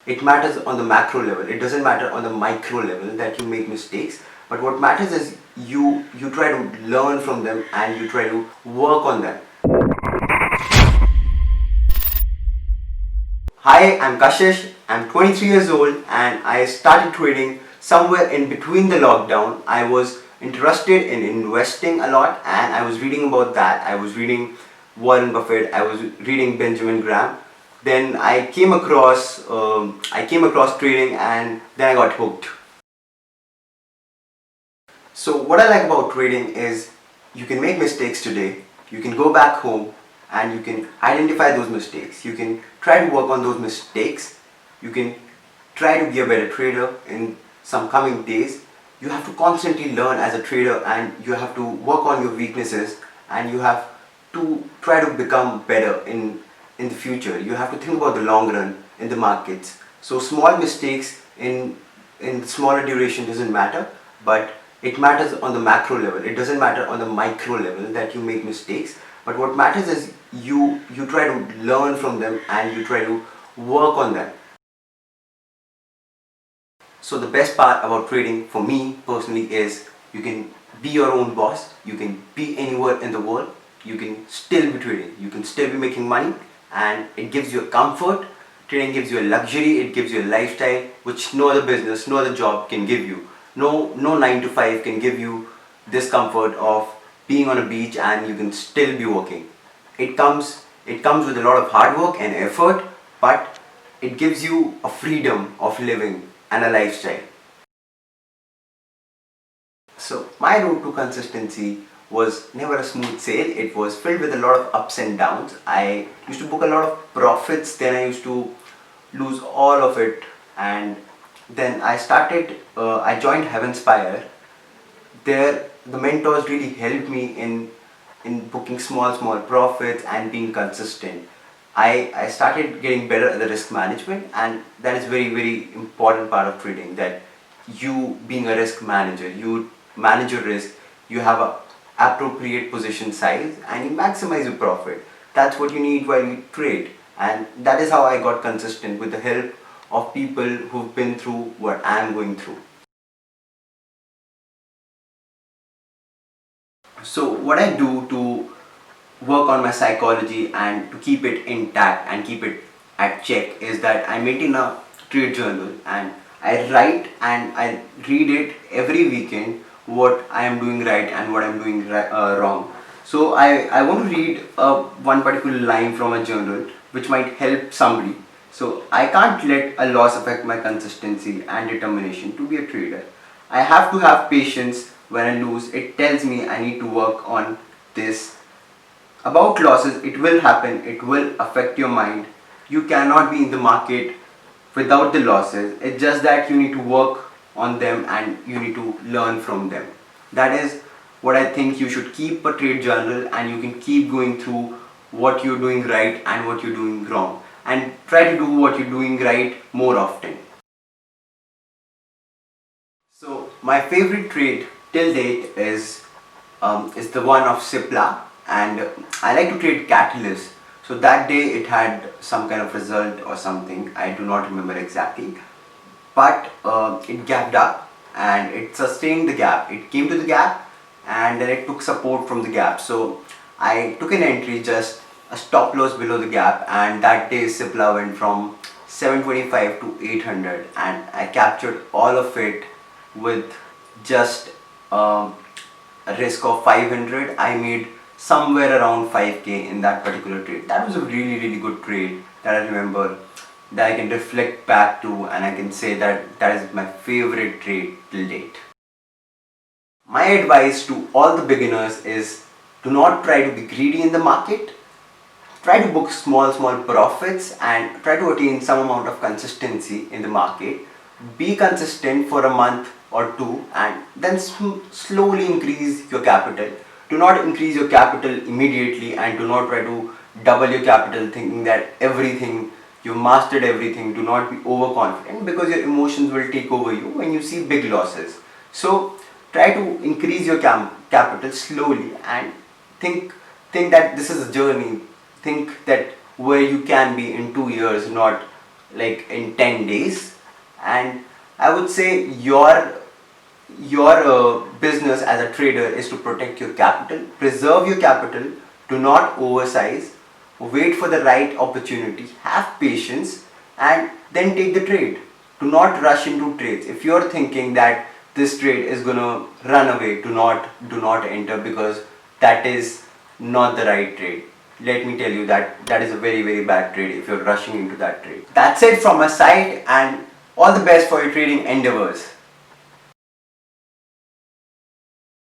it matters on the macro level. It doesn't matter on the micro level that you make mistakes. But what matters is you try to learn from them and you try to work on them. Hi, I'm Kashish. I'm 23 years old and I started trading somewhere in between the lockdown. I was interested in investing a lot and I was reading about that. I was reading Warren Buffett. I was reading Benjamin Graham. Then I came across trading and then I got hooked. So what I like about trading is you can make mistakes today, you can go back home and you can identify those mistakes. You can try to work on those mistakes. You can try to be a better trader in some coming days. You have to constantly learn as a trader and you have to work on your weaknesses and you have to try to become better in the future. You have to think about the long run in the markets. So small mistakes in smaller duration doesn't matter, but it matters on the macro level. It doesn't matter on the micro level that you make mistakes. But what matters is you try to learn from them and you try to work on them. So the best part about trading for me personally is you can be your own boss. You can be anywhere in the world. You can still be trading. You can still be making money and it gives you a comfort. Trading gives you a luxury. It gives you a lifestyle which no other business, no other job can give you. No 9 to 5 can give you this comfort of being on a beach and you can still be working. It comes with a lot of hard work and effort, but it gives you a freedom of living and a lifestyle. So my road to consistency was never a smooth sail. It was filled with a lot of ups and downs. I used to book a lot of profits, then I used to lose all of it, and then I joined Havenspire. There the mentors really helped me in booking small profits and being consistent. I started getting better at the risk management, and that is very important part of trading, that you being a risk manager, you manage your risk, you have a appropriate position size and you maximize your profit. That's what you need while you trade, and that is how I got consistent with the help of people who've been through what I'm going through. So what I do to work on my psychology and to keep it intact and keep it at check is that I maintain a trade journal and I write and I read it every weekend, what I am doing right and what I am doing wrong. So I want to read one particular line from a journal which might help somebody. So I can't let a loss affect my consistency and determination to be a trader. I have to have patience when I lose. It tells me I need to work on this. About losses, it will happen, it will affect your mind. You cannot be in the market without the losses. It's just that you need to work on them and you need to learn from them. That is what I think. You should keep a trade journal and you can keep going through what you're doing right and what you're doing wrong, and try to do what you're doing right more often. So my favorite trade till date is the one of Sipla, and I like to trade Catalyst. So that day it had some kind of result or something, I do not remember exactly, but it gapped up and it sustained the gap. It came to the gap and then it took support from the gap. So I took an entry, just a stop loss below the gap, and that day Sipla went from 725 to 800 and I captured all of it with just a risk of 500. I made somewhere around 5k in that particular trade. That was a really good trade that I remember, that I can reflect back to, and I can say that that is my favorite trade till date. My advice to all the beginners is, do not try to be greedy in the market. Try to book small profits and try to attain some amount of consistency in the market. Be consistent for a month or two and then slowly increase your capital. Do not increase your capital immediately and do not try to double your capital thinking that you've mastered everything. Do not be overconfident, because your emotions will take over you when you see big losses. So try to increase your capital slowly and think that this is a journey. Think that where you can be in 2 years, not like in 10 days. And I would say your business as a trader is to protect your capital, preserve your capital, do not oversize, wait for the right opportunity, have patience, and then take the trade. Do not rush into trades. If you're thinking that this trade is gonna run away, do not enter, because that is not the right trade. Let me tell you that that is a very, very bad trade if you're rushing into that trade. That's it from my side, and all the best for your trading endeavors.